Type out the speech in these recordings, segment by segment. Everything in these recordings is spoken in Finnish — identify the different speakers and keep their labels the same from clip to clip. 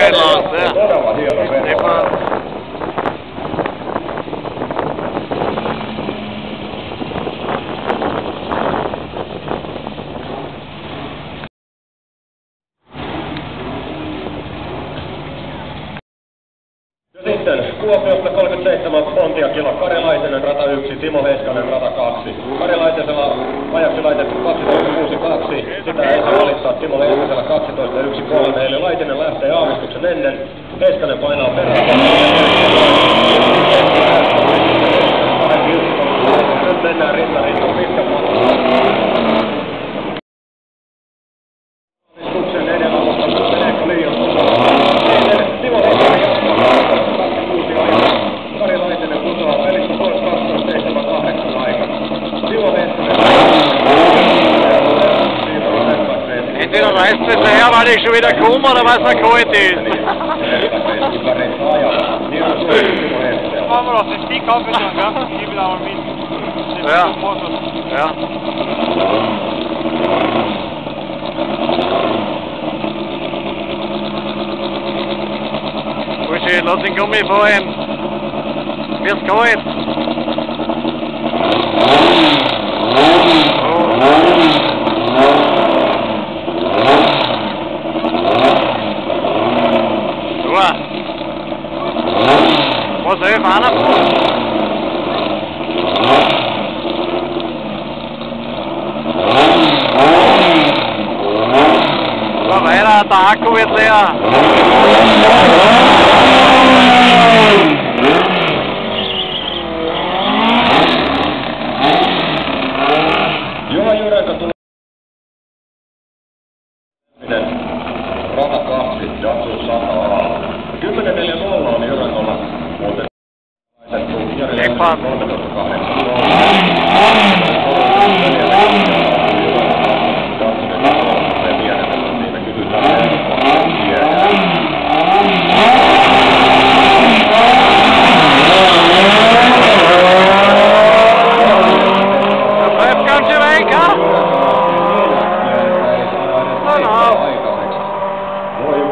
Speaker 1: kokeillaan se.
Speaker 2: Todella hieno veto. Sitten Kuopiosta 37 Pontiacilla Karjalaisenen rata 1, Timo Heiskanen rata 2. Karjalaisella ajaksi laitettu 12.62, sitä ei saa valittaa Timo Heiskasella 12.1.3, eli Laitinen lähtee aavistuksen ennen, Heiskanen painaa perään. Nyt mennään rintarinnan pitkä matka. Aavistuksen edellä, mutta meneekö liian Timo Heiskanen Karjalaisenen putoaa pelistä pois 12.78 aikana. Timo Heiskanen.
Speaker 1: Entweder reißt es her, weil ich schon wieder komme, oder was er kalt ist.
Speaker 3: Machen wir doch den Stieg auf, gell? Gib ihn auch mit.
Speaker 1: Ja. Ja. Buschi, lass den Gummi fahren. Wird's kalt. Was är fan? Vad är det? Taco vet jag.
Speaker 2: Juha Jyränkä tulee rata 2, jakso 100 alalla. 10.40 on Jyränkällä muuten laitettu Jari Lempinen 13.8.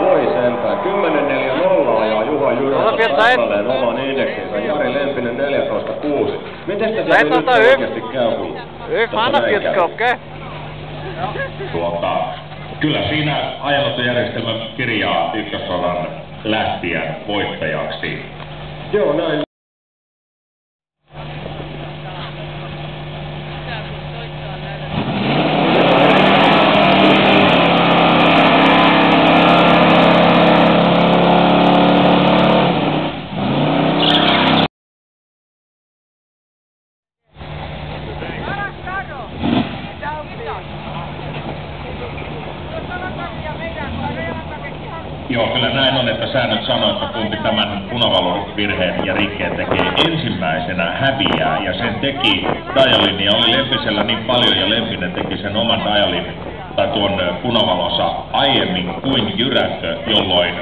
Speaker 2: Voi sentään. 10.40 ja Juha Jyränkä tassalleen oman indeksinsä. Jari Lempinen 14.6. Miten sitä siellä nyt oikeasti käy?
Speaker 4: Kyllä siinä ajanottojärjestelmä kirjaa ykkösradan lähtijän voittajaksi.
Speaker 2: Joo, näin.
Speaker 4: Joo, kyllä näin on, että säännöt sanoo, että kumpi tämän punavalon virheen ja rikkeen tekee ensimmäisenä häviää, ja sen teki dialin, ja oli Lempisellä niin paljon, ja Lempinen teki sen oman dialin, tai tuon punavalonsa aiemmin kuin Jyräkkö, jolloin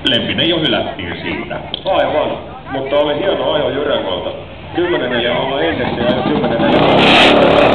Speaker 4: Lempinen jo hylättiin siitä.
Speaker 2: Aivan, mutta oli hieno ajo Jyränköltä. 10.40 indeksi ja 10.40.